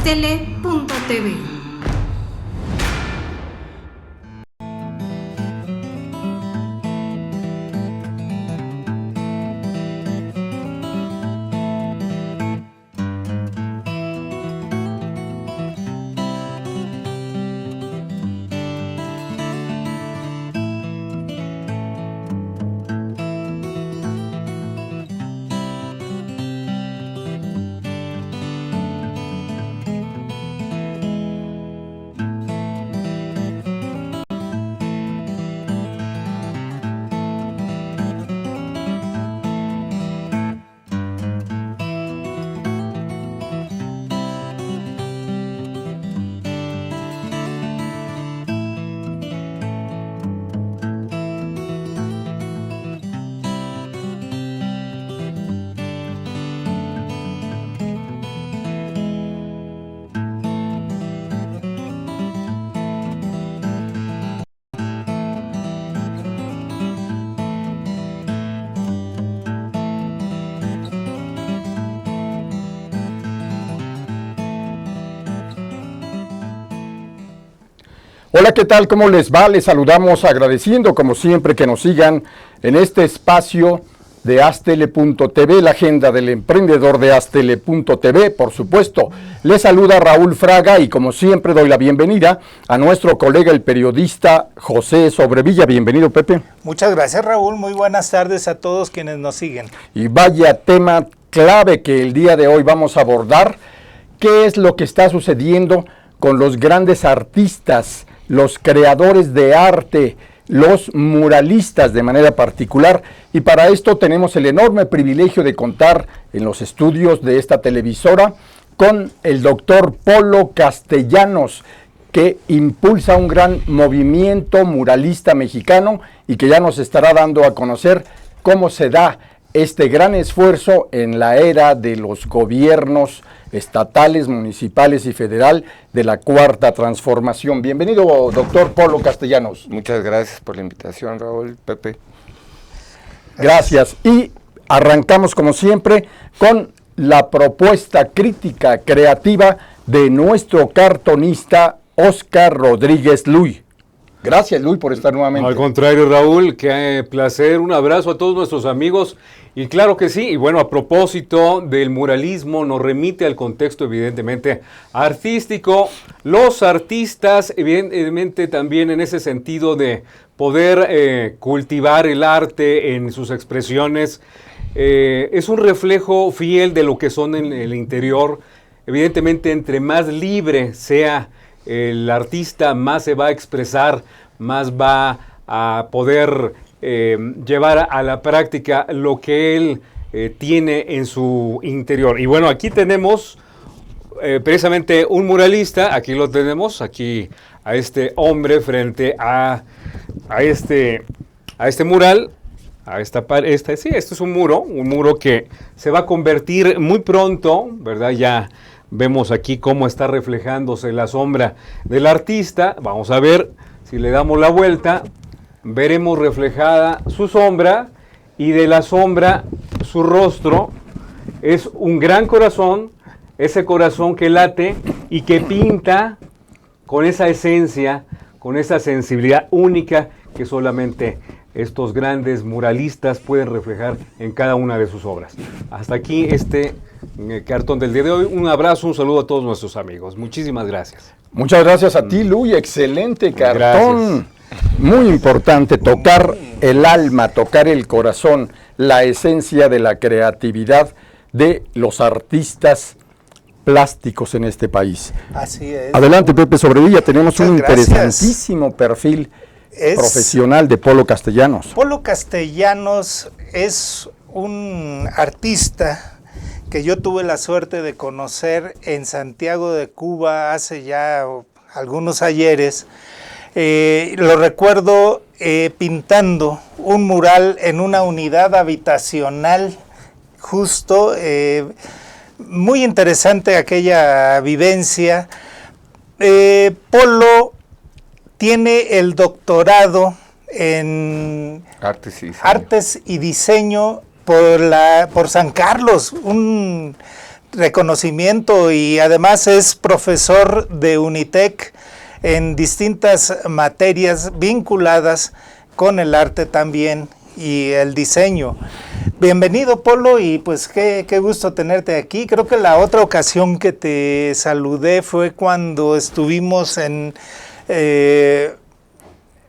Aztele.tv. Hola, ¿qué tal? ¿Cómo les va? Les saludamos agradeciendo, como siempre, que nos sigan en este espacio de Aztele.tv, la agenda del emprendedor de Aztele.tv, por supuesto. Les saluda Raúl Fraga y, como siempre, doy la bienvenida a nuestro colega, el periodista José Sobrevilla. Bienvenido, Pepe. Muchas gracias, Raúl. Muy buenas tardes a todos quienes nos siguen. Y vaya tema clave que el día de hoy vamos a abordar. ¿Qué es lo que está sucediendo con los grandes artistas, los creadores de arte, los muralistas de manera particular? Y para esto tenemos el enorme privilegio de contar en los estudios de esta televisora con el doctor Polo Castellanos, que impulsa un gran movimiento muralista mexicano y que ya nos estará dando a conocer cómo se da este gran esfuerzo en la era de los gobiernos estatales, municipales y federal de la Cuarta Transformación. Bienvenido, doctor Polo Castellanos. Muchas gracias por la invitación, Raúl, Pepe. Gracias. Y arrancamos, como siempre, con la propuesta crítica creativa de nuestro cartonista Oscar Rodríguez Luy. Gracias, Luy, por estar nuevamente. Al contrario, Raúl, qué placer, un abrazo a todos nuestros amigos. Y claro que sí, y bueno, a propósito del muralismo, nos remite al contexto evidentemente artístico. Los artistas, evidentemente también en ese sentido de poder cultivar el arte en sus expresiones, es un reflejo fiel de lo que son en el interior. Evidentemente, entre más libre sea el artista, más se va a expresar, más va a poder llevar a la práctica lo que él tiene en su interior. Y bueno, aquí tenemos precisamente un muralista, aquí lo tenemos, aquí a este hombre frente a este mural, sí, esto es un muro que se va a convertir muy pronto, ¿verdad? Ya vemos aquí cómo está reflejándose la sombra del artista. Vamos a ver si le damos la vuelta. Veremos reflejada su sombra y de la sombra su rostro. Es un gran corazón, ese corazón que late y que pinta con esa esencia, con esa sensibilidad única que solamente estos grandes muralistas pueden reflejar en cada una de sus obras. Hasta aquí este cartón del día de hoy. Un abrazo, un saludo a todos nuestros amigos. Muchísimas gracias. Muchas gracias a ti, Luy. Excelente cartón. Gracias. Muy importante tocar el alma, tocar el corazón, la esencia de la creatividad de los artistas plásticos en este país. Así es. Adelante, Pepe Sobrevilla, tenemos un interesantísimo perfil profesional de Polo Castellanos. Polo Castellanos es un artista que yo tuve la suerte de conocer en Santiago de Cuba hace ya algunos ayeres. Lo recuerdo pintando un mural en una unidad habitacional justo, muy interesante aquella vivencia. Polo tiene el doctorado en Artes y Diseño por San Carlos, un reconocimiento y además es profesor de Unitec en distintas materias vinculadas con el arte también y el diseño. Bienvenido, Polo, y pues qué gusto tenerte aquí. Creo que la otra ocasión que te saludé fue cuando estuvimos en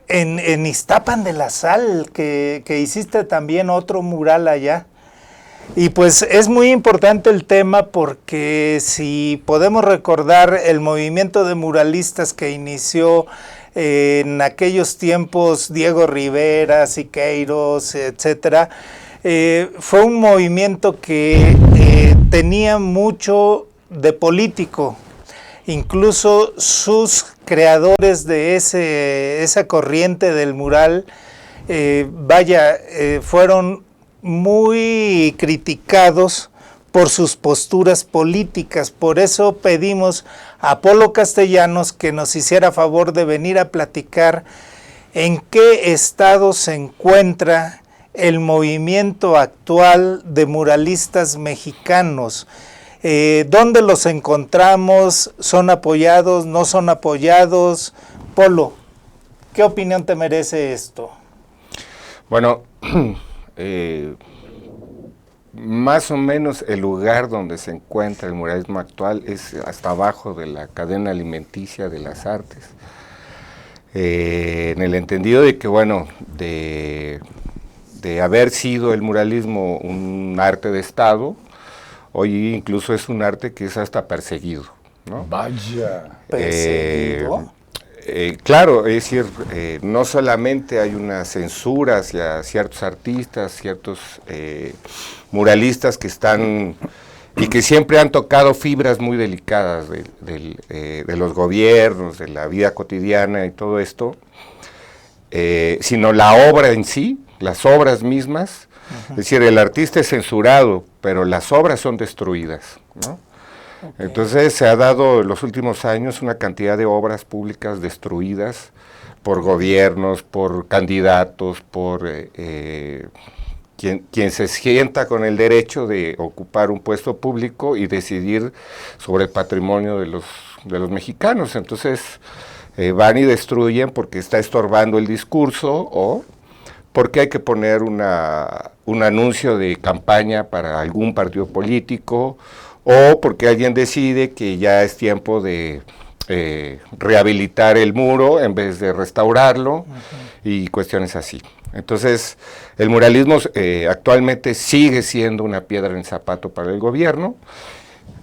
Iztapan de la Sal, que hiciste también otro mural allá. Y pues es muy importante el tema porque si podemos recordar el movimiento de muralistas que inició en aquellos tiempos Diego Rivera, Siqueiros, etcétera, fue un movimiento que tenía mucho de político. Incluso sus creadores de esa corriente del mural, fueron muy criticados por sus posturas políticas. Por eso pedimos a Polo Castellanos que nos hiciera favor de venir a platicar en qué estado se encuentra el movimiento actual de muralistas mexicanos. ¿Dónde los encontramos? ¿Son apoyados? ¿No son apoyados? Polo, ¿qué opinión te merece esto? Bueno, más o menos el lugar donde se encuentra el muralismo actual es hasta abajo de la cadena alimenticia de las artes. En el entendido de que, bueno, de haber sido el muralismo un arte de Estado, hoy incluso es un arte que es hasta perseguido, ¿no? Vaya. ¿Perseguido? Claro, es decir, no solamente hay una censura hacia ciertos artistas, ciertos muralistas que están y que siempre han tocado fibras muy delicadas de los gobiernos, de la vida cotidiana y todo esto, sino la obra en sí, las obras mismas. Es decir, el artista es censurado, pero las obras son destruidas, ¿no? Okay. Entonces se ha dado en los últimos años una cantidad de obras públicas destruidas por gobiernos, por candidatos, por quien se sienta con el derecho de ocupar un puesto público y decidir sobre el patrimonio de los mexicanos. Entonces van y destruyen porque está estorbando el discurso o porque hay que poner un anuncio de campaña para algún partido político, o porque alguien decide que ya es tiempo de rehabilitar el muro en vez de restaurarlo, y cuestiones así. Entonces, el muralismo actualmente sigue siendo una piedra en el zapato para el gobierno,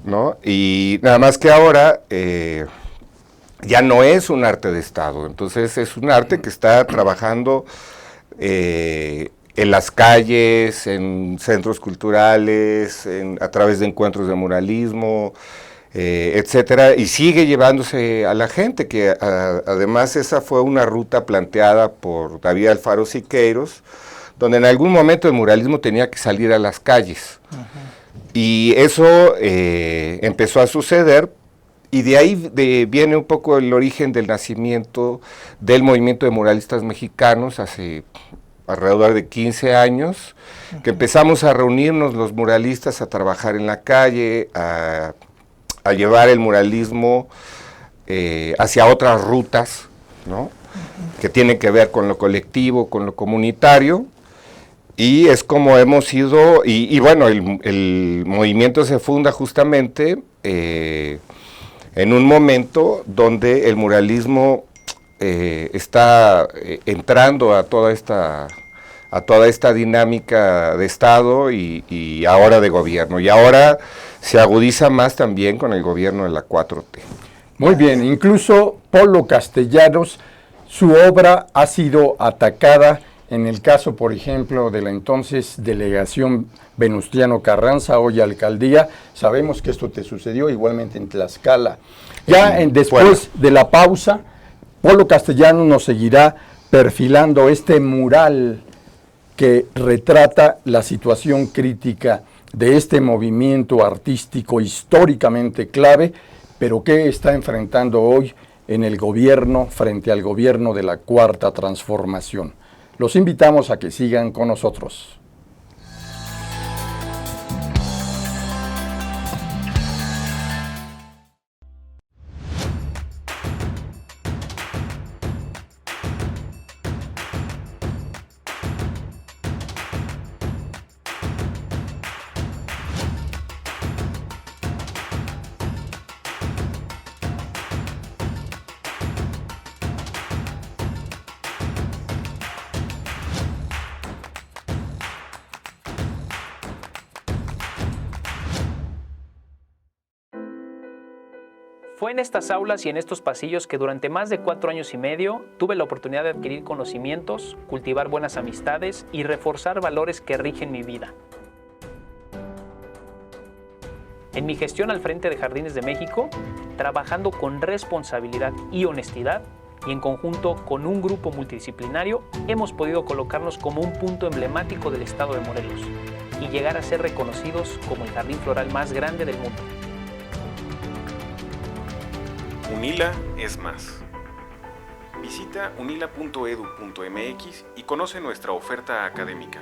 ¿no? Y nada más que ahora ya no es un arte de Estado, entonces es un arte que está trabajando en las calles, en centros culturales, a través de encuentros de muralismo, etcétera, y sigue llevándose a la gente, que además esa fue una ruta planteada por David Alfaro Siqueiros, donde en algún momento el muralismo tenía que salir a las calles. Y eso empezó a suceder, y de ahí viene un poco el origen del nacimiento del movimiento de muralistas mexicanos hace alrededor de 15 años, que empezamos a reunirnos los muralistas, a trabajar en la calle, a llevar el muralismo hacia otras rutas, ¿no? Que tienen que ver con lo colectivo, con lo comunitario, y es como hemos ido, y bueno, el movimiento se funda justamente en un momento donde el muralismo está entrando a toda esta dinámica de Estado y ahora de gobierno, y ahora se agudiza más también con el gobierno de la 4T. Muy bien, incluso Polo Castellanos, su obra ha sido atacada en el caso, por ejemplo, de la entonces delegación Venustiano Carranza, hoy alcaldía. Sabemos que esto te sucedió igualmente en Tlaxcala. Ya después de la pausa, Polo Castellanos nos seguirá perfilando este mural que retrata la situación crítica de este movimiento artístico históricamente clave, pero que está enfrentando hoy en el gobierno frente al gobierno de la Cuarta Transformación. Los invitamos a que sigan con nosotros. Fue en estas aulas y en estos pasillos que durante más de 4 años y medio tuve la oportunidad de adquirir conocimientos, cultivar buenas amistades y reforzar valores que rigen mi vida. En mi gestión al frente de Jardines de México, trabajando con responsabilidad y honestidad, y en conjunto con un grupo multidisciplinario, hemos podido colocarnos como un punto emblemático del estado de Morelos y llegar a ser reconocidos como el jardín floral más grande del mundo. UNILA es más. Visita unila.edu.mx y conoce nuestra oferta académica.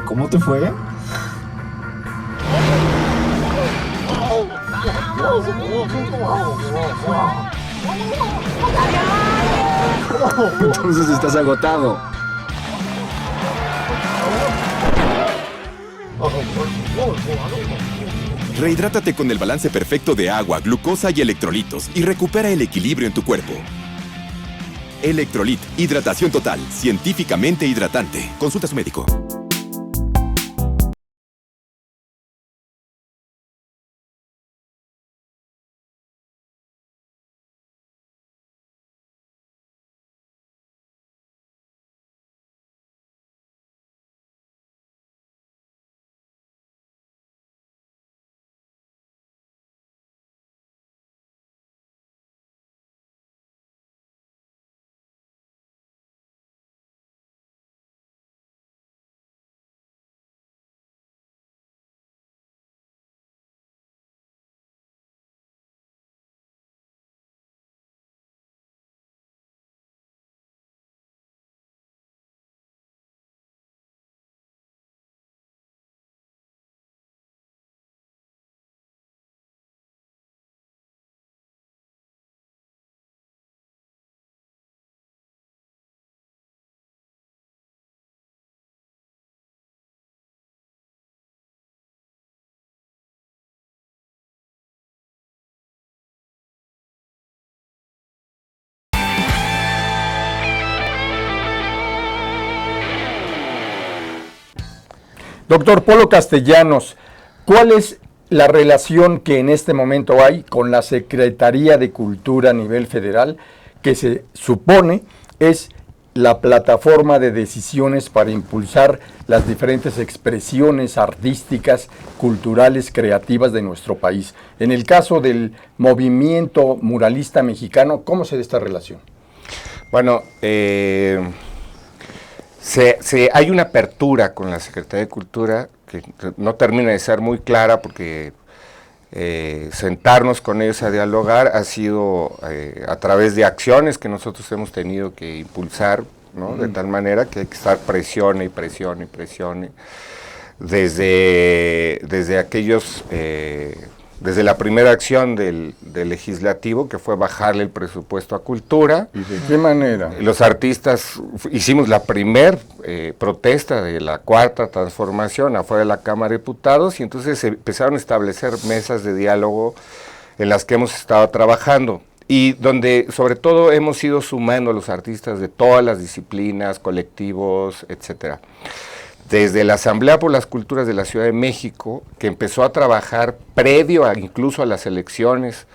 ¿Cómo te fue? Entonces estás agotado. Rehidrátate con el balance perfecto de agua, glucosa y electrolitos y recupera el equilibrio en tu cuerpo. Electrolit, hidratación total, científicamente hidratante. Consulta a su médico. Doctor Polo Castellanos, ¿cuál es la relación que en este momento hay con la Secretaría de Cultura a nivel federal, que se supone es la plataforma de decisiones para impulsar las diferentes expresiones artísticas, culturales, creativas de nuestro país? En el caso del movimiento muralista mexicano, ¿cómo se da esta relación? Bueno, hay una apertura con la Secretaría de Cultura que no termina de ser muy clara porque sentarnos con ellos a dialogar ha sido a través de acciones que nosotros hemos tenido que impulsar, ¿no? De tal manera que hay que estar presione y presione y presione desde aquellos, desde la primera acción del legislativo, que fue bajarle el presupuesto a cultura. ¿Y de qué manera? Los artistas hicimos la primer protesta de la Cuarta Transformación afuera de la Cámara de Diputados, y entonces se empezaron a establecer mesas de diálogo en las que hemos estado trabajando, y donde sobre todo hemos ido sumando a los artistas de todas las disciplinas, colectivos, etcétera. Desde la Asamblea por las Culturas de la Ciudad de México, que empezó a trabajar previo incluso a las elecciones,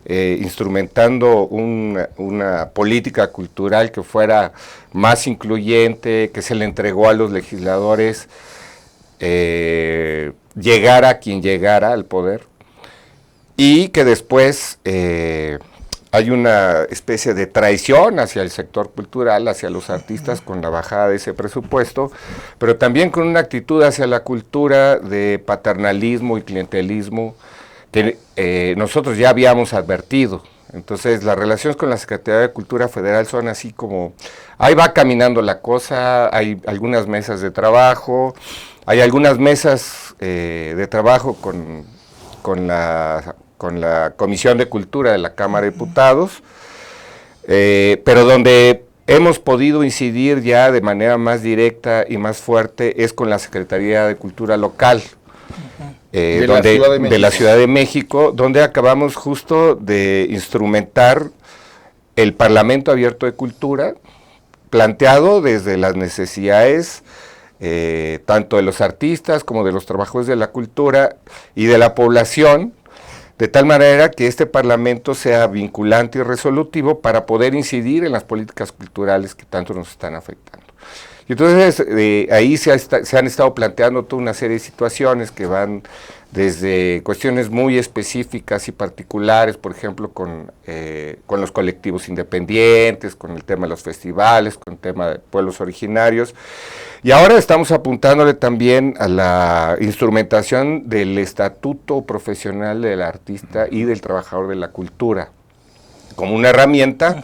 instrumentando una política cultural que fuera más incluyente, que se le entregó a los legisladores, llegara quien llegara al poder, y que después hay una especie de traición hacia el sector cultural, hacia los artistas, con la bajada de ese presupuesto, pero también con una actitud hacia la cultura de paternalismo y clientelismo que nosotros ya habíamos advertido. Entonces, las relaciones con la Secretaría de Cultura Federal son así como, ahí va caminando la cosa, hay algunas mesas de trabajo, hay algunas mesas de trabajo con la Comisión de Cultura de la Cámara de Diputados, pero donde hemos podido incidir ya de manera más directa y más fuerte es con la Secretaría de Cultura local. De la Ciudad de México, donde acabamos justo de instrumentar el Parlamento Abierto de Cultura, planteado desde las necesidades tanto de los artistas como de los trabajadores de la cultura y de la población, de tal manera que este Parlamento sea vinculante y resolutivo para poder incidir en las políticas culturales que tanto nos están afectando. Y entonces ahí se han estado planteando toda una serie de situaciones que van desde cuestiones muy específicas y particulares, por ejemplo, con los colectivos independientes, con el tema de los festivales, con el tema de pueblos originarios. Y ahora estamos apuntándole también a la instrumentación del estatuto profesional del artista y del trabajador de la cultura, como una herramienta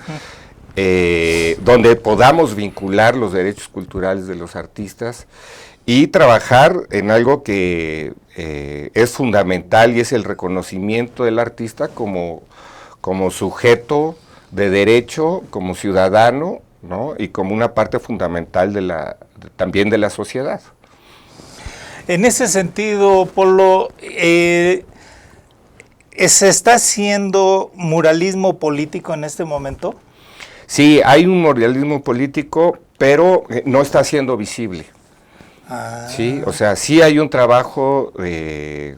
donde podamos vincular los derechos culturales de los artistas y trabajar en algo que es fundamental y es el reconocimiento del artista como sujeto de derecho, como ciudadano, ¿no? Y como una parte fundamental también de la sociedad. En ese sentido, Polo, ¿se está haciendo muralismo político en este momento? Sí, hay un muralismo político, pero no está siendo visible. Sí, o sea, sí hay un trabajo del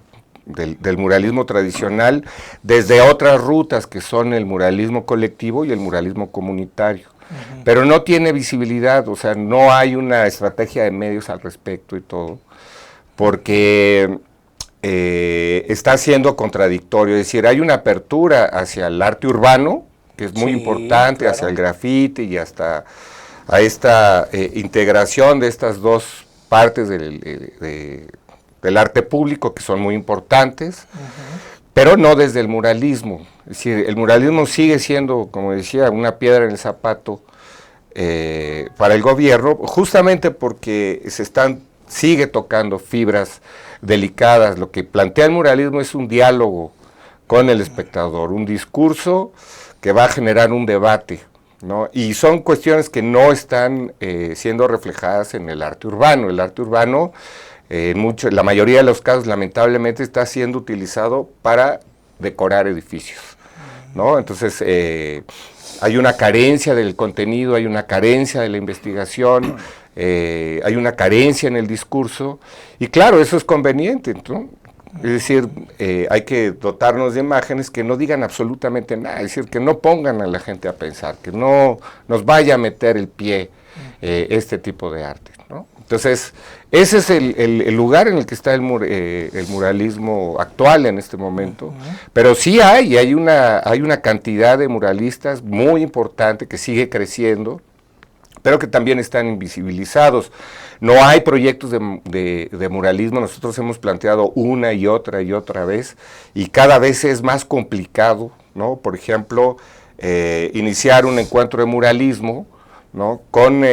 muralismo tradicional desde otras rutas que son el muralismo colectivo y el muralismo comunitario, pero no tiene visibilidad, o sea, no hay una estrategia de medios al respecto y todo, porque está siendo contradictorio, es decir, hay una apertura hacia el arte urbano, que es muy importante, claro, hacia el grafiti y hasta a esta integración de estas dos partes del arte público que son muy importantes, pero no desde el muralismo. Es decir, el muralismo sigue siendo, como decía, una piedra en el zapato para el gobierno, justamente porque sigue tocando fibras delicadas. Lo que plantea el muralismo es un diálogo con el espectador, un discurso que va a generar un debate, ¿no? Y son cuestiones que no están siendo reflejadas en el arte urbano. El arte urbano, la mayoría de los casos, lamentablemente, está siendo utilizado para decorar edificios, ¿no? Entonces, hay una carencia del contenido, hay una carencia de la investigación, hay una carencia en el discurso, y claro, eso es conveniente, ¿no? Es decir, hay que dotarnos de imágenes que no digan absolutamente nada, es decir, que no pongan a la gente a pensar, que no nos vaya a meter el pie este tipo de arte, ¿no? Entonces, ese es el lugar en el que está el muralismo actual en este momento, pero sí hay una cantidad de muralistas muy importante que sigue creciendo, pero que también están invisibilizados. No hay proyectos de muralismo, nosotros hemos planteado una y otra vez, y cada vez es más complicado, ¿no? Por ejemplo, iniciar un encuentro de muralismo, ¿no? Con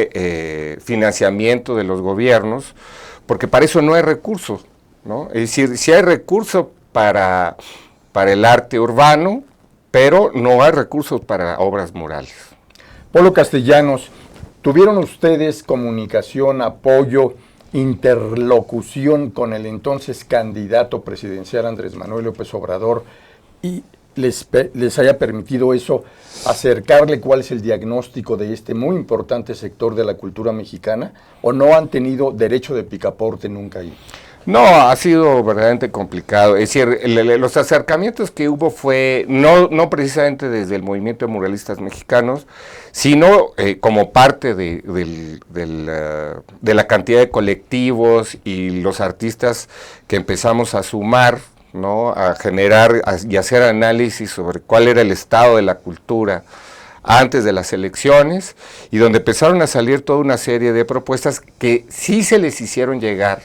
financiamiento de los gobiernos, porque para eso no hay recursos, ¿no? Es decir, sí hay recursos para el arte urbano, pero no hay recursos para obras murales. Polo Castellanos, ¿tuvieron ustedes comunicación, apoyo, interlocución con el entonces candidato presidencial Andrés Manuel López Obrador y les haya permitido eso acercarle cuál es el diagnóstico de este muy importante sector de la cultura mexicana, o no han tenido derecho de picaporte nunca ahí? No, ha sido verdaderamente complicado. Es decir, los acercamientos que hubo fue no precisamente desde el movimiento de muralistas mexicanos, sino como parte de la cantidad de colectivos y los artistas que empezamos a sumar, ¿no? A generar y hacer análisis sobre cuál era el estado de la cultura antes de las elecciones, y donde empezaron a salir toda una serie de propuestas que sí se les hicieron llegar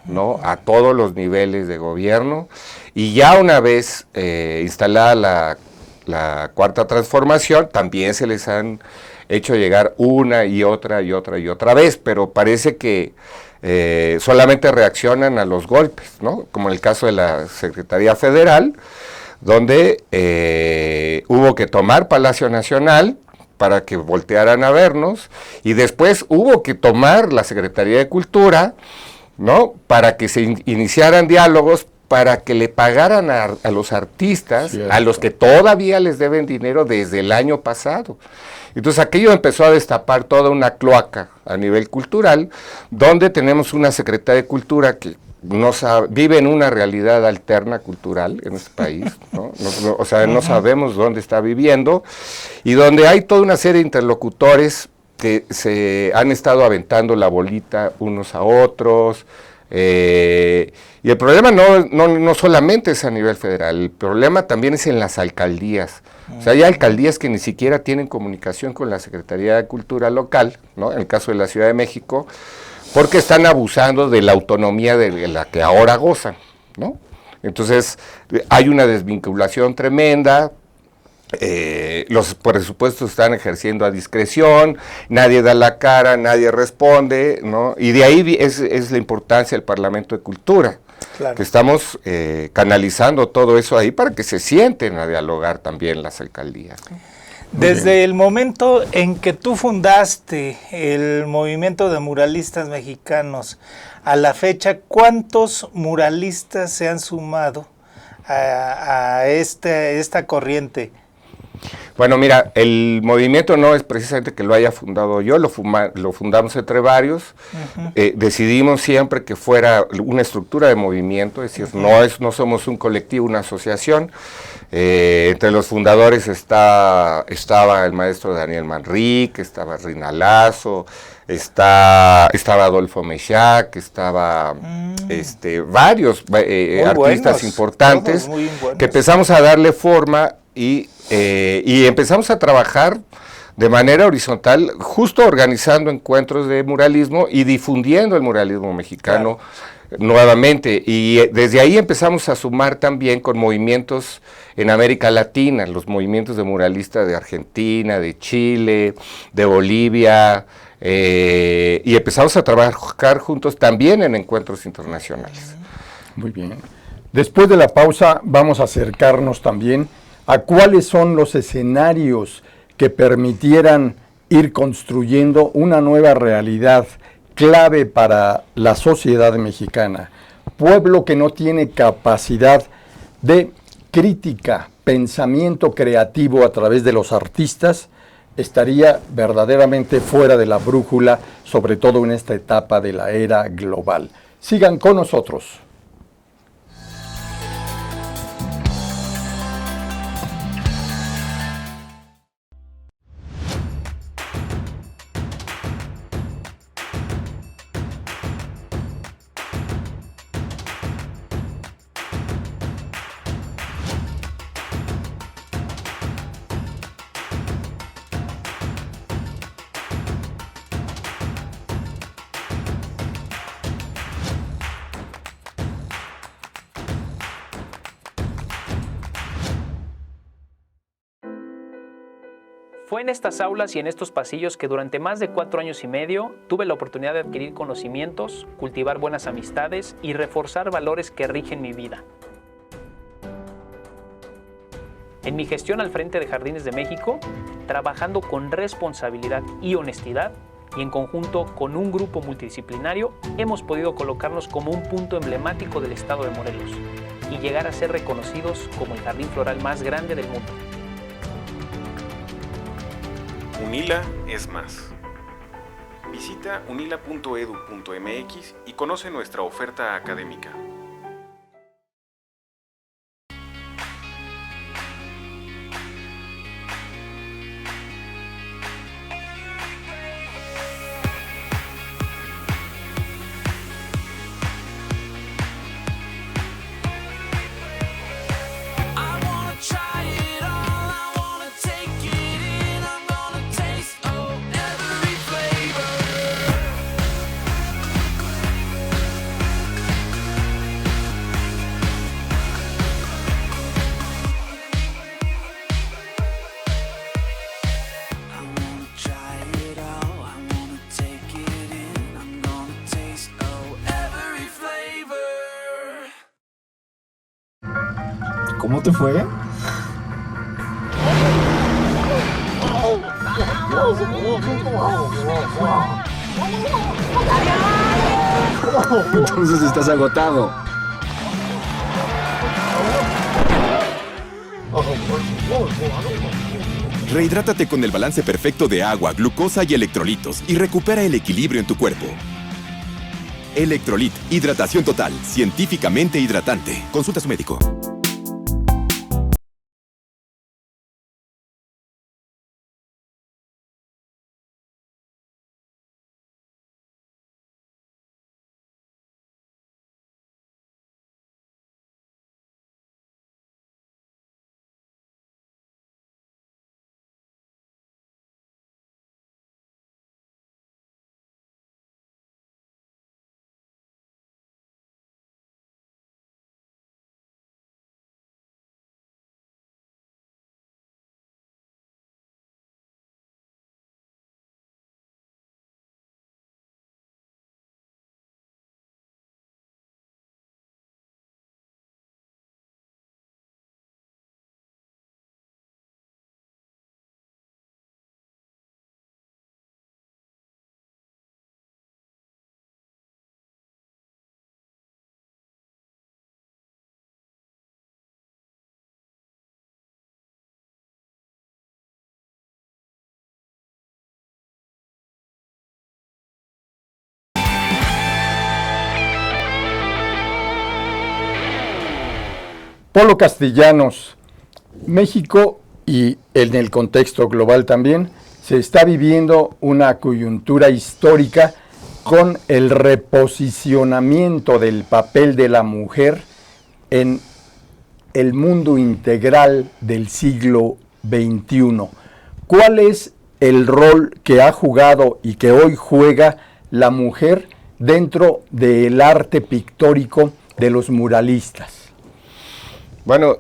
¿no? A todos los niveles de gobierno, y ya una vez instalada la cuarta transformación, también se les han hecho llegar una y otra vez, pero parece que solamente reaccionan a los golpes, ¿no? Como en el caso de la Secretaría Federal, donde hubo que tomar Palacio Nacional para que voltearan a vernos, y después hubo que tomar la Secretaría de Cultura, ¿no? Para que se iniciaran diálogos, para que le pagaran a los artistas, cierto, a los que todavía les deben dinero desde el año pasado. Entonces aquello empezó a destapar toda una cloaca a nivel cultural, donde tenemos una Secretaría de Cultura que no sabe, vive en una realidad alterna cultural en este país, ¿no? O sea, no sabemos dónde está viviendo, y donde hay toda una serie de interlocutores que se han estado aventando la bolita unos a otros, y el problema no solamente es a nivel federal, el problema también es en las alcaldías. O sea, hay alcaldías que ni siquiera tienen comunicación con la Secretaría de Cultura local, ¿no? En el caso de la Ciudad de México, porque están abusando de la autonomía de la que ahora gozan, ¿no? Entonces, hay una desvinculación tremenda. Los presupuestos están ejerciendo a discreción, nadie da la cara, nadie responde, ¿no? Y de ahí es la importancia del Parlamento de Cultura, claro, que estamos canalizando todo eso ahí para que se sienten a dialogar también las alcaldías, ¿no? Desde el momento en que tú fundaste el movimiento de muralistas mexicanos a la fecha, ¿cuántos muralistas se han sumado a esta corriente? Bueno, mira, el movimiento no es precisamente que lo haya fundado yo, lo fundamos entre varios. Decidimos siempre que fuera una estructura de movimiento, es decir, no somos un colectivo, una asociación. Entre los fundadores estaba el maestro Daniel Manrique, estaba Rina Lazo, estaba Adolfo Mechac, estaba varios artistas buenos, importantes, que empezamos a darle forma y empezamos a trabajar de manera horizontal, justo organizando encuentros de muralismo y difundiendo el muralismo mexicano, claro, nuevamente. Y desde ahí empezamos a sumar también con movimientos en América Latina, los movimientos de muralistas de Argentina, de Chile, de Bolivia, y empezamos a trabajar juntos también en encuentros internacionales. Muy bien. Después de la pausa vamos a acercarnos también a cuáles son los escenarios que permitieran ir construyendo una nueva realidad clave para la sociedad mexicana. Pueblo que no tiene capacidad de crítica, pensamiento creativo a través de los artistas, estaría verdaderamente fuera de la brújula, sobre todo en esta etapa de la era global. Sigan con nosotros. Fue en estas aulas y en estos pasillos que durante más de 4 años y medio tuve la oportunidad de adquirir conocimientos, cultivar buenas amistades y reforzar valores que rigen mi vida. En mi gestión al frente de Jardines de México, trabajando con responsabilidad y honestidad, y en conjunto con un grupo multidisciplinario, hemos podido colocarnos como un punto emblemático del estado de Morelos y llegar a ser reconocidos como el jardín floral más grande del mundo. UNILA es más. Visita unila.edu.mx y conoce nuestra oferta académica. ¿Cómo te fue? Entonces estás agotado. Rehidrátate con el balance perfecto de agua, glucosa y electrolitos y recupera el equilibrio en tu cuerpo. Electrolit, hidratación total, científicamente hidratante. Consulta a su médico. Polo Castellanos, México y en el contexto global también, se está viviendo una coyuntura histórica con el reposicionamiento del papel de la mujer en el mundo integral del siglo XXI. ¿Cuál es el rol que ha jugado y que hoy juega la mujer dentro del arte pictórico de los muralistas? Bueno,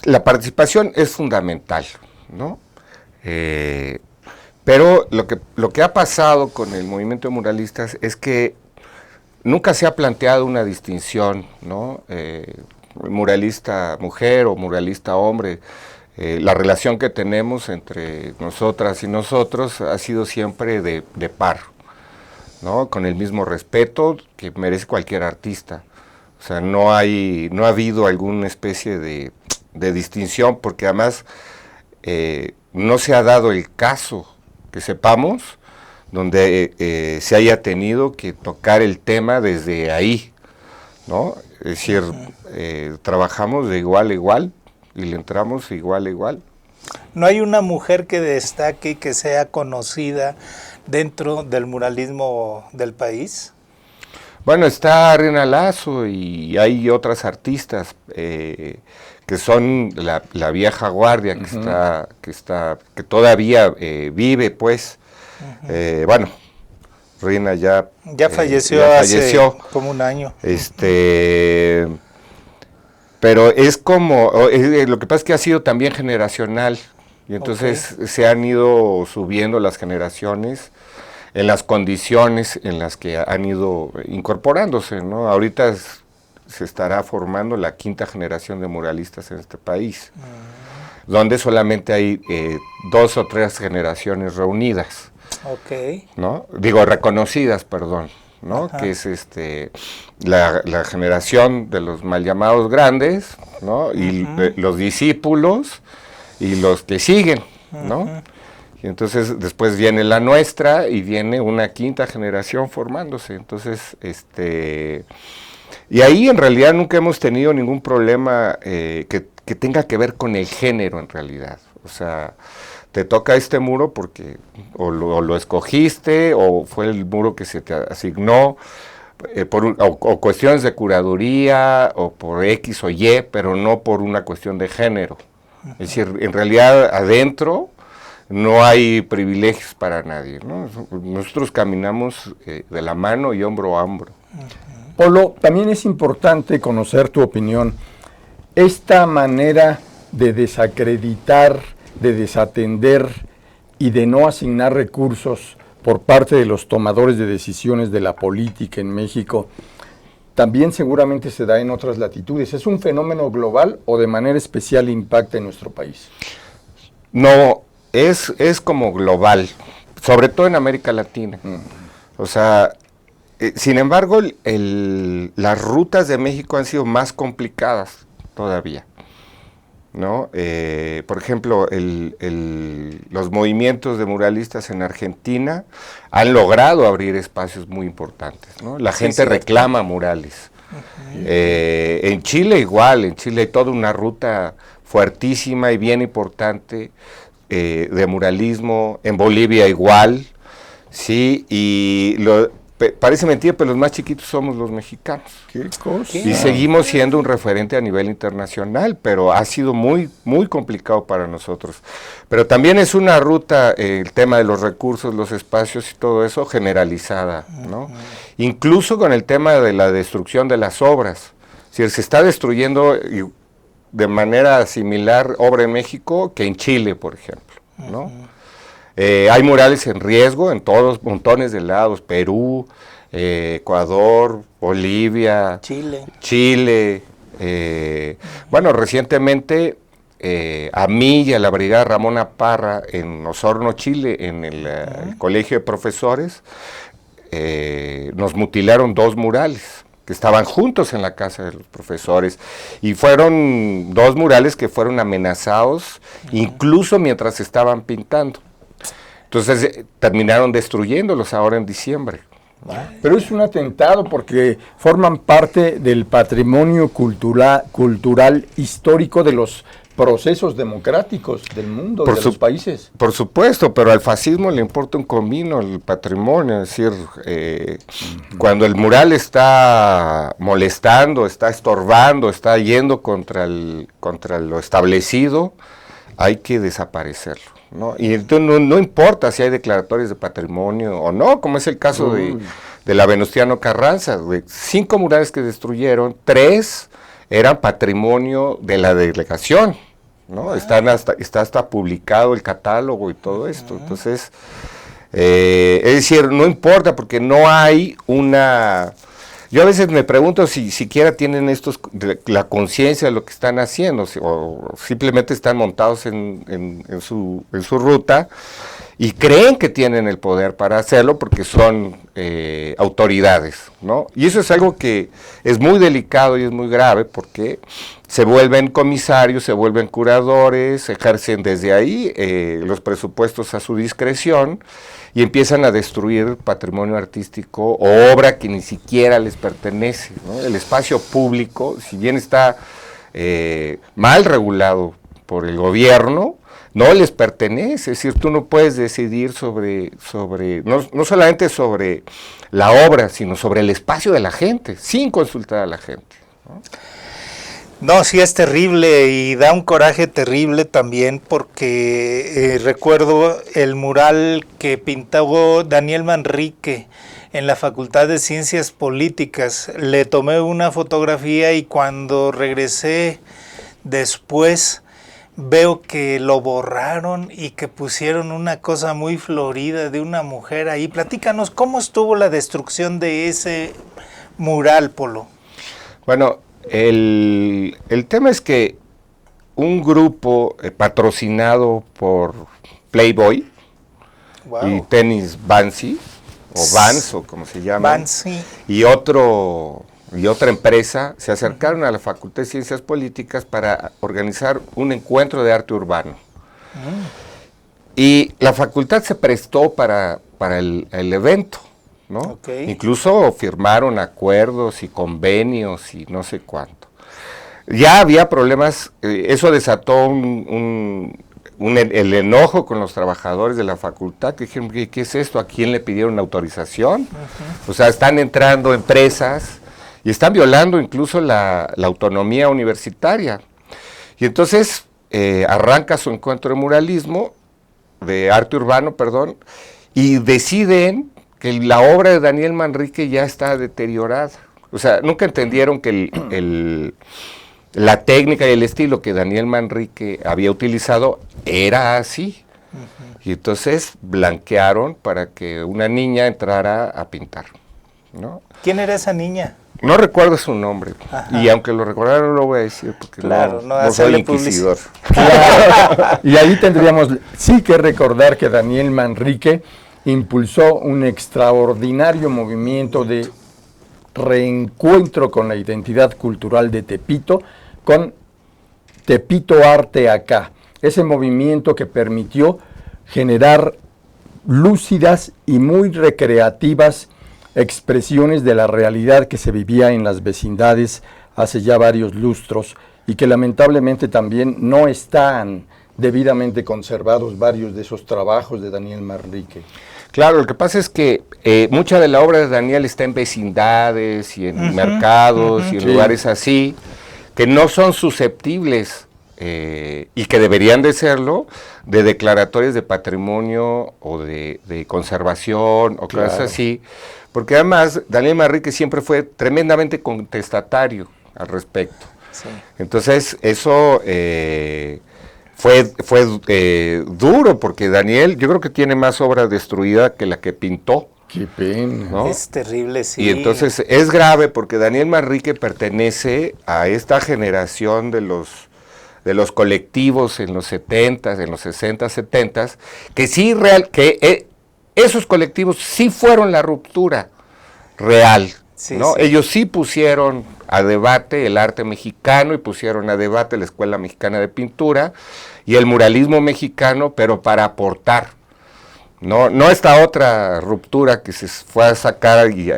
la participación es fundamental, ¿no? Pero lo que ha pasado con el movimiento de muralistas es que nunca se ha planteado una distinción, ¿no? Muralista mujer o muralista hombre. La relación que tenemos entre nosotras y nosotros ha sido siempre de par, ¿no? Con el mismo respeto que merece cualquier artista. O sea, no ha habido alguna especie de distinción, porque además no se ha dado el caso, que sepamos, donde se haya tenido que tocar el tema desde ahí, ¿no? Es decir, trabajamos de igual a igual y le entramos igual a igual. ¿No hay una mujer que destaque, que sea conocida dentro del muralismo del país? Bueno, está Reina Lazo y hay otras artistas que son la vieja guardia, que todavía vive, pues. Bueno, Reina ya falleció hace como un año. Pero es como, lo que pasa es que ha sido también generacional, y entonces se han ido subiendo las generaciones en las condiciones en las que han ido incorporándose, ¿no? Ahorita se estará formando la quinta generación de muralistas en este país, donde solamente hay 2 o 3 generaciones reunidas, ¿no? Digo, reconocidas, perdón, ¿no? Ajá. Que es la generación de los mal llamados grandes, ¿no? Y los discípulos y los que siguen, ¿no? Y entonces después viene la nuestra y viene una quinta generación formándose. Entonces, y ahí en realidad nunca hemos tenido ningún problema que tenga que ver con el género en realidad. O sea, te toca este muro porque o lo escogiste o fue el muro que se te asignó o cuestiones de curaduría o por X o Y, pero no por una cuestión de género. Es decir, en realidad adentro no hay privilegios para nadie, ¿no? Nosotros caminamos de la mano y hombro a hombro. Polo, también es importante conocer tu opinión. Esta manera de desacreditar, de desatender y de no asignar recursos por parte de los tomadores de decisiones de la política en México, también seguramente se da en otras latitudes. ¿Es un fenómeno global o de manera especial impacta en nuestro país? No, es como global, sobre todo en América Latina. O sea, sin embargo, las rutas de México han sido más complicadas todavía, ¿no? Por ejemplo, los movimientos de muralistas en Argentina han logrado abrir espacios muy importantes, ¿no? La gente reclama murales. En Chile igual, en Chile hay toda una ruta fuertísima y bien importante de muralismo, en Bolivia igual, sí, y parece mentira, pero los más chiquitos somos los mexicanos. ¿Qué cosa? Y seguimos siendo un referente a nivel internacional, pero ha sido muy, muy complicado para nosotros. Pero también es una ruta, el tema de los recursos, los espacios y todo eso, generalizada, ¿no? Incluso con el tema de la destrucción de las obras. Es decir, se está destruyendo de manera similar obra en México que en Chile, por ejemplo, ¿no? Hay murales en riesgo en todos montones de lados, Perú, Ecuador, Bolivia, Chile. Bueno, recientemente a mí y a la Brigada Ramona Parra en Osorno, Chile, en el Colegio de Profesores, nos mutilaron 2 murales que estaban juntos en la casa de los profesores, y fueron 2 murales que fueron amenazados incluso mientras estaban pintando. Entonces terminaron destruyéndolos ahora en diciembre. Pero es un atentado porque forman parte del patrimonio cultural histórico de los procesos democráticos del mundo, de los países. Por supuesto, pero al fascismo le importa un comino el patrimonio, es decir, cuando el mural está molestando, está estorbando, está yendo contra lo establecido, hay que desaparecerlo, ¿no? Y entonces no importa si hay declaratorios de patrimonio o no, como es el caso de la Venustiano Carranza, de 5 murales que destruyeron, 3 eran patrimonio de la delegación, ¿no? Está hasta publicado el catálogo y todo esto. Entonces, es decir, no importa porque no hay una... Yo a veces me pregunto si siquiera tienen la conciencia de lo que están haciendo, o simplemente están montados en su ruta y creen que tienen el poder para hacerlo porque son autoridades, ¿no? Y eso es algo que es muy delicado y es muy grave porque se vuelven comisarios, se vuelven curadores, ejercen desde ahí los presupuestos a su discreción y empiezan a destruir patrimonio artístico o obra que ni siquiera les pertenece, ¿no? El espacio público, si bien está mal regulado por el gobierno, no les pertenece. Es decir, tú no puedes decidir no solamente sobre la obra, sino sobre el espacio de la gente, sin consultar a la gente, ¿no? No, sí es terrible y da un coraje terrible también porque recuerdo el mural que pintó Daniel Manrique en la Facultad de Ciencias Políticas. Le tomé una fotografía y cuando regresé después veo que lo borraron y que pusieron una cosa muy florida de una mujer ahí. Platícanos, ¿cómo estuvo la destrucción de ese mural, Polo? Bueno, el tema es que un grupo patrocinado por Playboy y tenis Vans, o como se llama, y otra empresa se acercaron a la Facultad de Ciencias Políticas para organizar un encuentro de arte urbano. Y la facultad se prestó para el evento, ¿no? Incluso firmaron acuerdos y convenios y no sé cuánto. Ya había problemas, eso desató el enojo con los trabajadores de la facultad, que dijeron, ¿qué es esto? ¿A quién le pidieron autorización? O sea, están entrando empresas y están violando incluso la autonomía universitaria. Y entonces arranca su encuentro de arte urbano, y deciden que la obra de Daniel Manrique ya está deteriorada. O sea, nunca entendieron que la técnica y el estilo que Daniel Manrique había utilizado era así. Y entonces blanquearon para que una niña entrara a pintar, ¿no? ¿Quién era esa niña? No recuerdo su nombre. Ajá. Y aunque lo recordara no lo voy a decir porque Claro, no no soy hacerle inquisidor. Claro. Y ahí tendríamos sí que recordar que Daniel Manrique impulsó un extraordinario movimiento de reencuentro con la identidad cultural de Tepito, con Tepito Arte Acá. Ese movimiento que permitió generar lúcidas y muy recreativas expresiones de la realidad que se vivía en las vecindades hace ya varios lustros y que lamentablemente también no están debidamente conservados varios de esos trabajos de Daniel Manrique. Claro, lo que pasa es que mucha de la obra de Daniel está en vecindades y en mercados y en lugares así, que no son susceptibles y que deberían de serlo, de declaratorias de patrimonio o de conservación o cosas así, porque además Daniel Manrique siempre fue tremendamente contestatario al respecto. Sí. Entonces eso fue duro, porque Daniel yo creo que tiene más obra destruida que la que pintó. Qué pena. ¿No? Es terrible, sí. Y entonces es grave porque Daniel Manrique pertenece a esta generación de los colectivos en los 70s, en los 60s, 70s, que sí esos colectivos sí fueron la ruptura real, Sí, ¿no? sí. Ellos sí pusieron a debate el arte mexicano y pusieron a debate la Escuela Mexicana de Pintura y el muralismo mexicano, pero para aportar. No esta otra ruptura que se fue a sacar y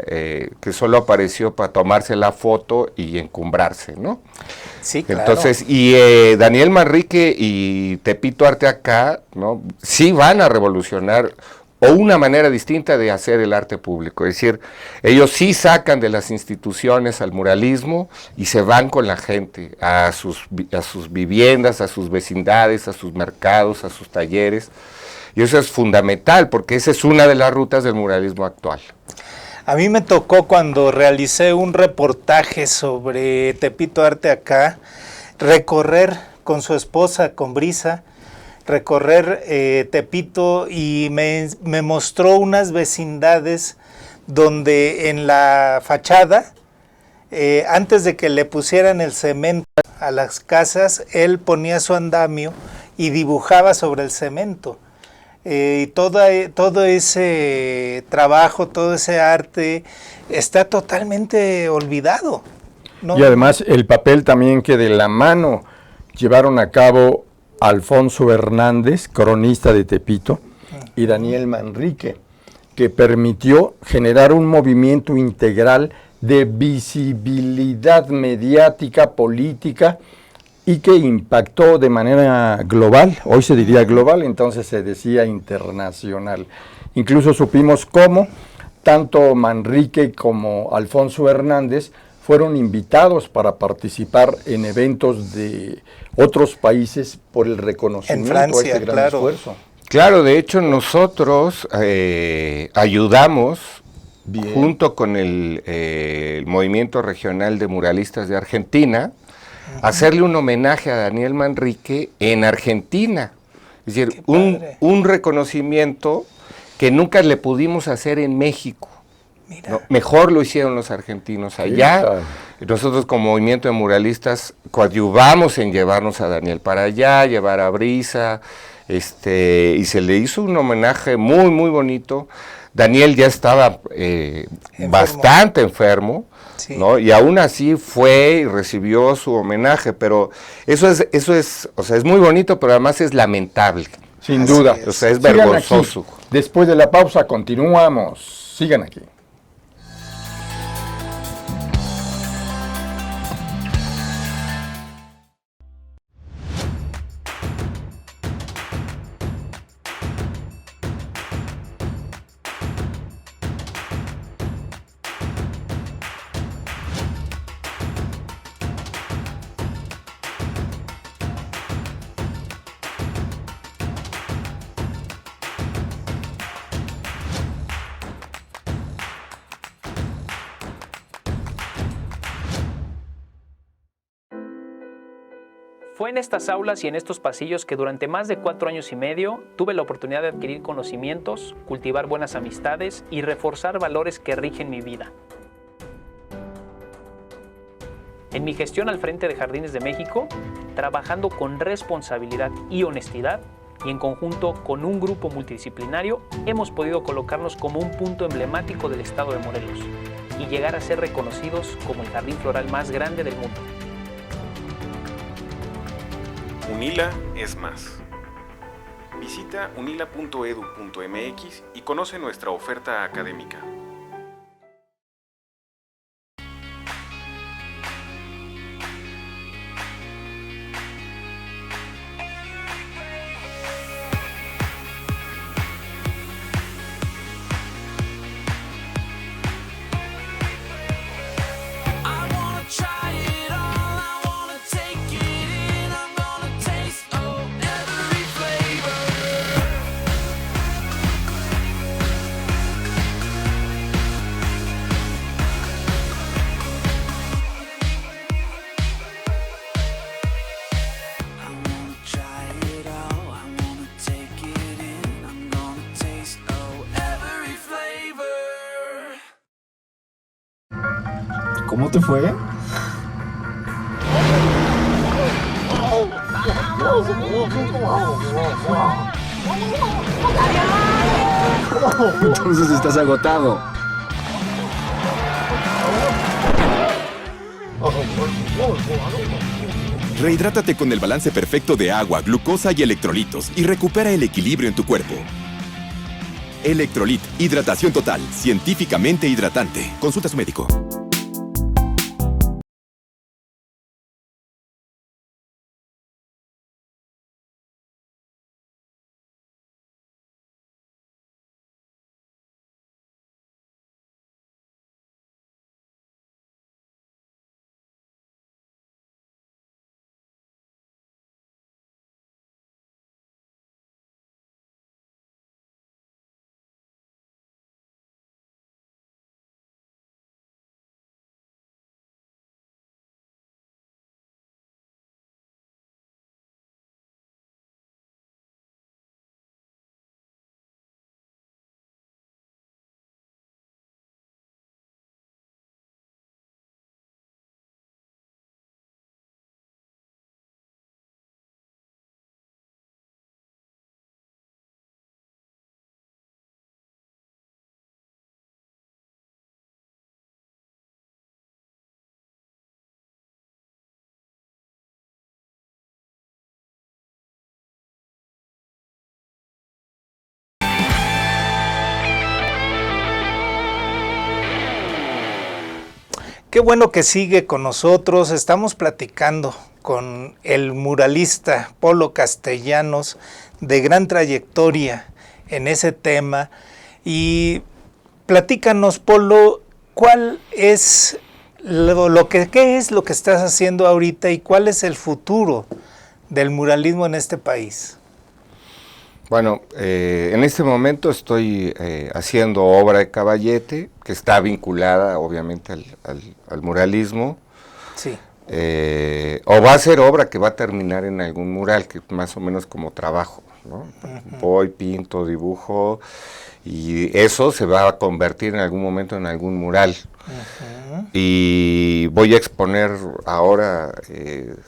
que solo apareció para tomarse la foto y encumbrarse, ¿no? Sí, claro. Entonces, y Daniel Manrique y Tepito Arte Acá, ¿no? Sí van a revolucionar o una manera distinta de hacer el arte público. Es decir, ellos sí sacan de las instituciones al muralismo y se van con la gente, a sus viviendas, a sus vecindades, a sus mercados, a sus talleres. Y eso es fundamental, porque esa es una de las rutas del muralismo actual. A mí me tocó cuando realicé un reportaje sobre Tepito Arte Acá, recorrer con su esposa, con Brisa, recorrer Tepito y me mostró unas vecindades donde en la fachada, antes de que le pusieran el cemento a las casas, él ponía su andamio y dibujaba sobre el cemento. Y todo ese trabajo, todo ese arte está totalmente olvidado, ¿no? Y además el papel también que de la mano llevaron a cabo Alfonso Hernández, cronista de Tepito, y Daniel Manrique, que permitió generar un movimiento integral de visibilidad mediática, política, y que impactó de manera global. Hoy se diría global, entonces se decía internacional. Incluso supimos cómo tanto Manrique como Alfonso Hernández fueron invitados para participar en eventos de otros países por el reconocimiento En Francia, a este gran claro. esfuerzo. Claro, de hecho nosotros ayudamos, Bien. junto con el Movimiento Regional de Muralistas de Argentina, a hacerle un homenaje a Daniel Manrique en Argentina. Es decir, Qué padre. un reconocimiento que nunca le pudimos hacer en México. Mira. ¿No? Mejor lo hicieron los argentinos allá. Claro. Nosotros como movimiento de muralistas coadyuvamos en llevarnos a Daniel para allá, llevar a Brisa, y se le hizo un homenaje muy, muy bonito. Daniel ya estaba bastante enfermo, Sí. ¿no? Y aún así fue y recibió su homenaje, pero eso es, o sea, es muy bonito, pero además es lamentable. Sin Así duda. es. O sea, es Sigan vergonzoso. aquí. Después de la pausa continuamos. Sigan aquí. Fue en estas aulas y en estos pasillos que durante más de 4 años y medio tuve la oportunidad de adquirir conocimientos, cultivar buenas amistades y reforzar valores que rigen mi vida. En mi gestión al frente de Jardines de México, trabajando con responsabilidad y honestidad, y en conjunto con un grupo multidisciplinario, hemos podido colocarnos como un punto emblemático del estado de Morelos y llegar a ser reconocidos como el jardín floral más grande del mundo. UNILA es más. Visita unila.edu.mx y conoce nuestra oferta académica. ¿Cómo te fue? Entonces estás agotado. Rehidrátate con el balance perfecto de agua, glucosa y electrolitos y recupera el equilibrio en tu cuerpo. Electrolit, hidratación total, científicamente hidratante. Consulta a su médico. Qué bueno que sigue con nosotros. Estamos platicando con el muralista Polo Castellanos, de gran trayectoria en ese tema. Y platícanos, Polo, ¿cuál es qué es lo que estás haciendo ahorita y cuál es el futuro del muralismo en este país? Bueno, en este momento estoy haciendo obra de caballete, que está vinculada obviamente al muralismo. Sí. O va a ser obra que va a terminar en algún mural, que más o menos como trabajo, ¿no? Voy, pinto, dibujo, y eso se va a convertir en algún momento en algún mural. Y voy a exponer ahora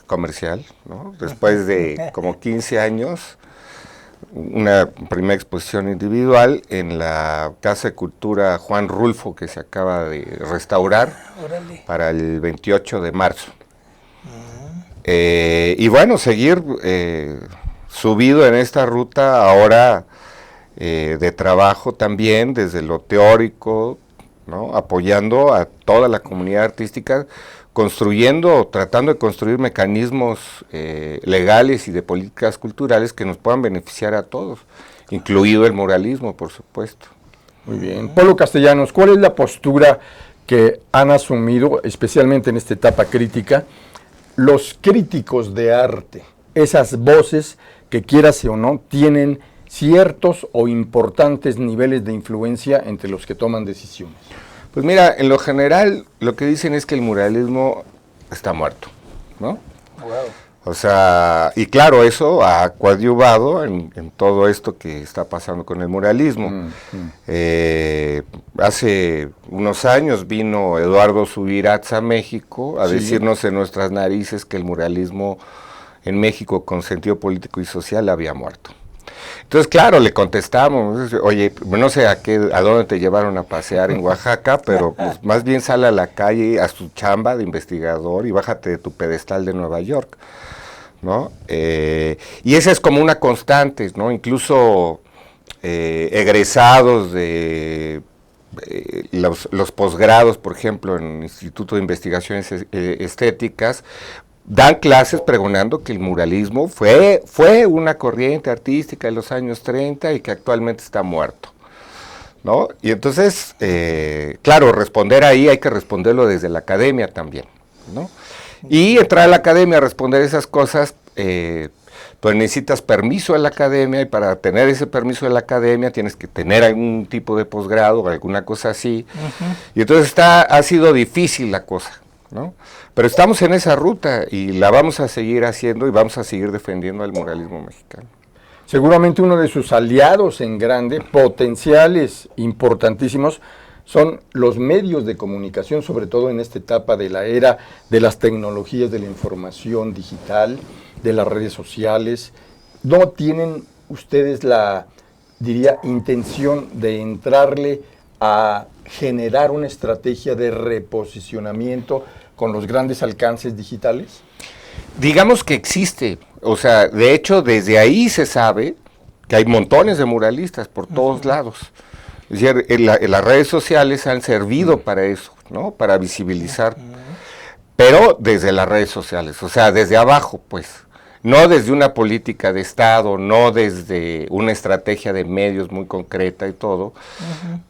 comercial, ¿no? Después de como 15 años, una primera exposición individual en la Casa de Cultura Juan Rulfo, que se acaba de restaurar. Órale. Para el 28 de marzo. Y bueno, seguir subido en esta ruta ahora de trabajo también desde lo teórico, ¿no? Apoyando a toda la comunidad artística, tratando de construir mecanismos legales y de políticas culturales que nos puedan beneficiar a todos, incluido el muralismo, por supuesto. Muy bien. Polo Castellanos, ¿cuál es la postura que han asumido, especialmente en esta etapa crítica, los críticos de arte? Esas voces que, quieras o no, tienen ciertos o importantes niveles de influencia entre los que toman decisiones. Pues mira, en lo general, lo que dicen es que el muralismo está muerto, ¿no? Wow. O sea, y claro, eso ha coadyuvado en todo esto que está pasando con el muralismo. Hace unos años vino Eduardo Subirats a México a decirnos en nuestras narices que el muralismo en México con sentido político y social había muerto. Entonces, claro, le contestamos, oye, no sé a dónde te llevaron a pasear en Oaxaca, pero pues, más bien sale a la calle, a su chamba de investigador y bájate de tu pedestal de Nueva York, ¿no? Y esa es como una constante, ¿no? Incluso egresados de los posgrados, por ejemplo, en el Instituto de Investigaciones Estéticas, dan clases pregonando que el muralismo fue una corriente artística de los años 30 y que actualmente está muerto, ¿no? Y entonces, claro, responder ahí hay que responderlo desde la academia también, ¿no? Y entrar a la academia a responder esas cosas, pues necesitas permiso de la academia, y para tener ese permiso de la academia tienes que tener algún tipo de posgrado o alguna cosa así, y entonces ha sido difícil la cosa, ¿no? Pero estamos en esa ruta y la vamos a seguir haciendo y vamos a seguir defendiendo al muralismo mexicano. Seguramente uno de sus aliados en grande, potenciales importantísimos, son los medios de comunicación, sobre todo en esta etapa de la era de las tecnologías de la información digital, de las redes sociales. ¿No tienen ustedes la, diría, intención de entrarle a generar una estrategia de reposicionamiento con los grandes alcances digitales? Digamos que existe, o sea, de hecho desde ahí se sabe que hay montones de muralistas por todos lados. Es decir, las redes sociales han servido para eso, ¿no? Para visibilizar, pero desde las redes sociales, o sea, desde abajo, pues. No desde una política de Estado, no desde una estrategia de medios muy concreta y todo,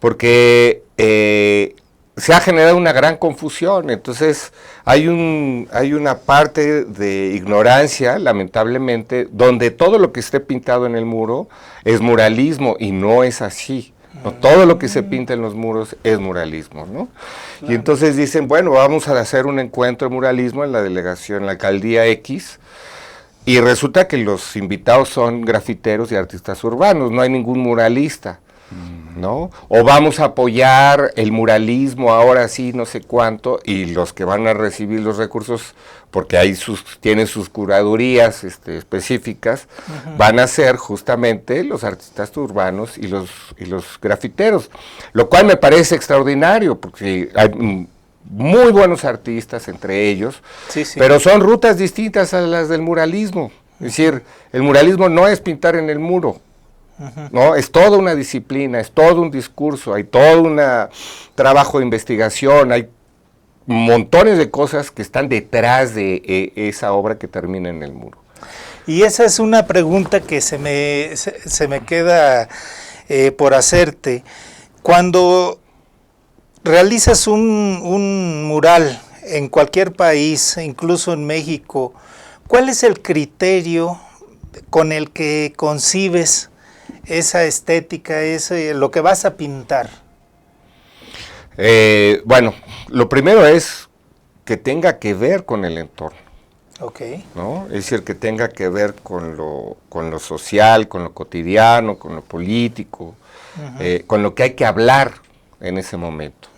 porque se ha generado una gran confusión. Entonces hay una parte de ignorancia, lamentablemente, donde todo lo que esté pintado en el muro es muralismo, y no es así. No, todo lo que se pinta en los muros es muralismo, ¿no? Claro. Y entonces dicen, bueno, vamos a hacer un encuentro de muralismo en la delegación, en la alcaldía X, y resulta que los invitados son grafiteros y artistas urbanos, no hay ningún muralista, ¿no? O vamos a apoyar el muralismo ahora sí, no sé cuánto, y los que van a recibir los recursos, porque ahí tienen sus curadurías específicas, van a ser justamente los artistas urbanos y los grafiteros, lo cual me parece extraordinario, porque hay muy buenos artistas entre ellos, pero son rutas distintas a las del muralismo. Es decir, el muralismo no es pintar en el muro, ¿no? Es toda una disciplina, es todo un discurso, hay todo un trabajo de investigación, hay montones de cosas que están detrás de esa obra que termina en el muro. Y esa es una pregunta que se me queda por hacerte. Cuando realizas un mural en cualquier país, incluso en México, ¿cuál es el criterio con el que concibes esa estética, lo que vas a pintar? Bueno, lo primero es que tenga que ver con el entorno. Okay. ¿No? Es decir, que tenga que ver con lo social, con lo cotidiano, con lo político, con lo que hay que hablar en ese momento.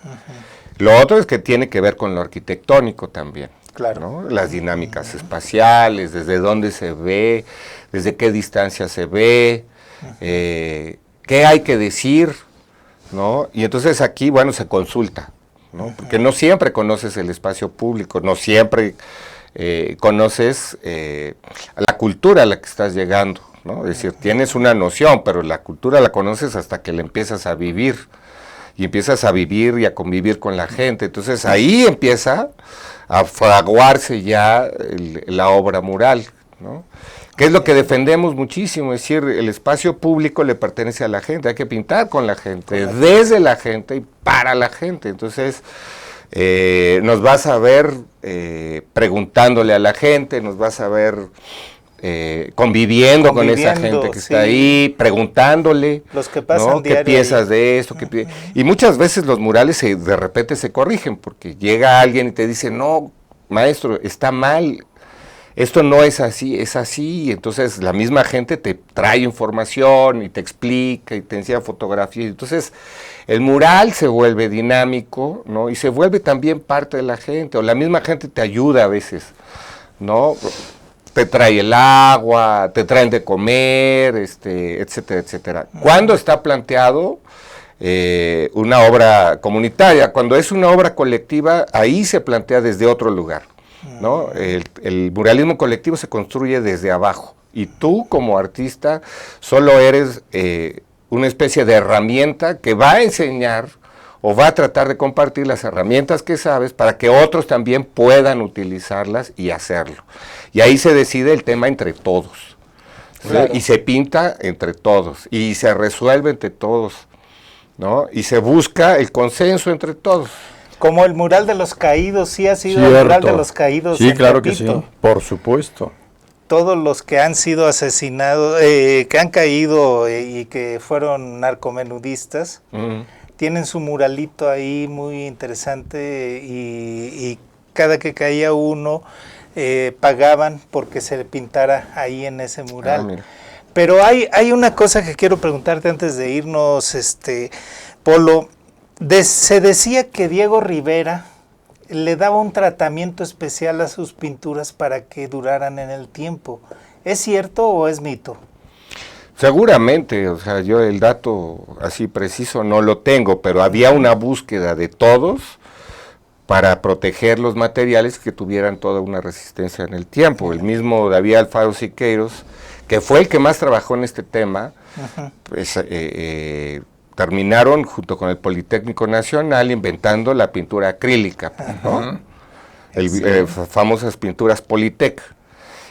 Lo otro es que tiene que ver con lo arquitectónico también, claro, ¿no? Las dinámicas espaciales, desde dónde se ve, desde qué distancia se ve, qué hay que decir, ¿no? Y entonces aquí, bueno, se consulta, ¿no? Porque no siempre conoces el espacio público, no siempre conoces la cultura a la que estás llegando, ¿no? Es decir, tienes una noción, pero la cultura la conoces hasta que la empiezas a vivir. Y empiezas a vivir y a convivir con la gente. Entonces ahí empieza a fraguarse ya la obra mural, ¿no? Que es lo que defendemos muchísimo, es decir, el espacio público le pertenece a la gente, hay que pintar con la gente, desde la gente y para la gente. Entonces nos vas a ver preguntándole a la gente, nos vas a ver conviviendo con esa gente que está ahí, preguntándole, los que pasan, ¿no? ¿Qué piensas de esto? Y muchas veces los murales de repente se corrigen, porque llega alguien y te dice, no, maestro, está mal esto no es así, es así, y entonces la misma gente te trae información y te explica y te enseña fotografías, entonces el mural se vuelve dinámico, ¿no? Y se vuelve también parte de la gente, o la misma gente te ayuda a veces, ¿no? Te trae el agua, te traen de comer, etcétera, etcétera. ¿Cuándo está planteado una obra comunitaria? Cuando es una obra colectiva, ahí se plantea desde otro lugar, ¿no? El muralismo colectivo se construye desde abajo, y tú como artista solo eres una especie de herramienta que va a enseñar o va a tratar de compartir las herramientas que sabes para que otros también puedan utilizarlas y hacerlo. Y ahí se decide el tema entre todos, ¿sí? Claro. Y se pinta entre todos, y se resuelve entre todos, ¿no? Y se busca el consenso entre todos. Como el mural de los caídos, sí ha sido el mural de los caídos. Sí, en claro que Tepito. sí, por supuesto. Todos los que han sido asesinados, que han caído y que fueron narcomenudistas, tienen su muralito ahí muy interesante, y cada que caía uno pagaban porque se pintara ahí en ese mural. Mira. Pero hay una cosa que quiero preguntarte antes de irnos, Polo. Se decía que Diego Rivera le daba un tratamiento especial a sus pinturas para que duraran en el tiempo. ¿Es cierto o es mito? Seguramente, o sea, yo el dato así preciso no lo tengo, pero había una búsqueda de todos para proteger los materiales que tuvieran toda una resistencia en el tiempo. El mismo David Alfaro Siqueiros, que fue el que más trabajó en este tema, pues, terminaron junto con el Politécnico Nacional inventando la pintura acrílica, ¿no? Famosas pinturas Politec,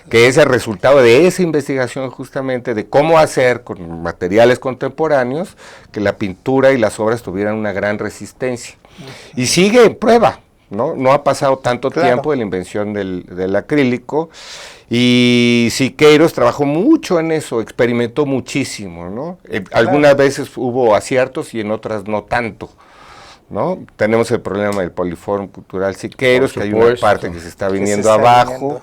que es el resultado de esa investigación justamente de cómo hacer con materiales contemporáneos que la pintura y las obras tuvieran una gran resistencia. Y sigue en prueba, ¿no? No ha pasado tanto tiempo de la invención del acrílico, y Siqueiros trabajó mucho en eso, experimentó muchísimo, ¿no? Algunas veces hubo aciertos y en otras no tanto, ¿no? Tenemos el problema del Poliforum Cultural Siqueiros, que hay una parte que se está viniendo abajo,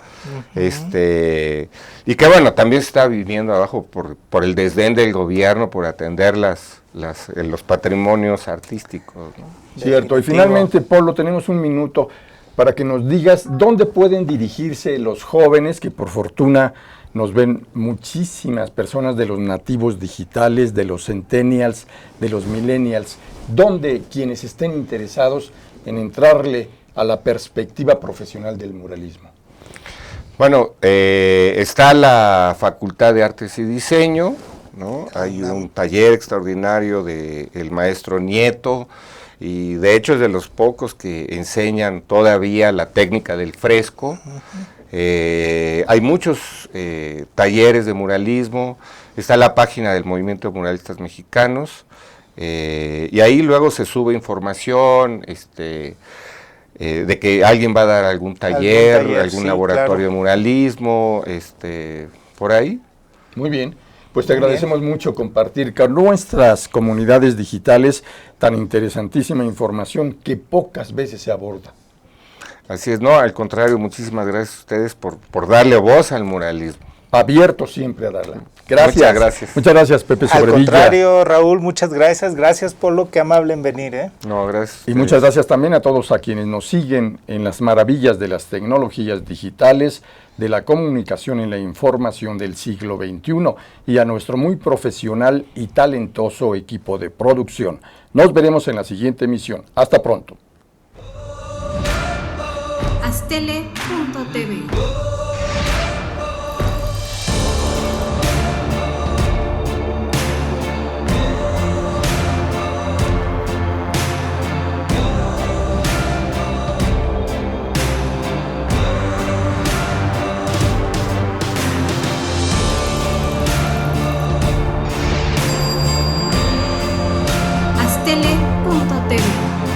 y que bueno, también se está viniendo abajo por el desdén del gobierno por atender los patrimonios artísticos, ¿no? Cierto, y finalmente, Polo, tenemos un minuto para que nos digas dónde pueden dirigirse los jóvenes, que por fortuna nos ven muchísimas personas de los nativos digitales, de los centennials, de los millennials, donde quienes estén interesados en entrarle a la perspectiva profesional del muralismo. Bueno, está la Facultad de Artes y Diseño, ¿no? Hay un taller extraordinario del maestro Nieto, y de hecho es de los pocos que enseñan todavía la técnica del fresco. Hay muchos talleres de muralismo, está la página del Movimiento de Muralistas Mexicanos, y ahí luego se sube información de que alguien va a dar algún taller, algún laboratorio de muralismo, por ahí. Muy bien. Pues te agradecemos mucho compartir con nuestras comunidades digitales tan interesantísima información que pocas veces se aborda. Así es, no, al contrario, muchísimas gracias a ustedes por darle voz al muralismo. Abierto siempre a darla. Gracias. Muchas gracias. Muchas gracias, Pepe Sobrevilla. Al contrario, Raúl, muchas gracias. Gracias, Polo, qué amable en venir, ¿eh? No, gracias. Y muchas gracias también a todos a quienes nos siguen en las maravillas de las tecnologías digitales, de la comunicación y la información del siglo XXI, y a nuestro muy profesional y talentoso equipo de producción. Nos veremos en la siguiente emisión. Hasta pronto. Astele.tv Astele.tv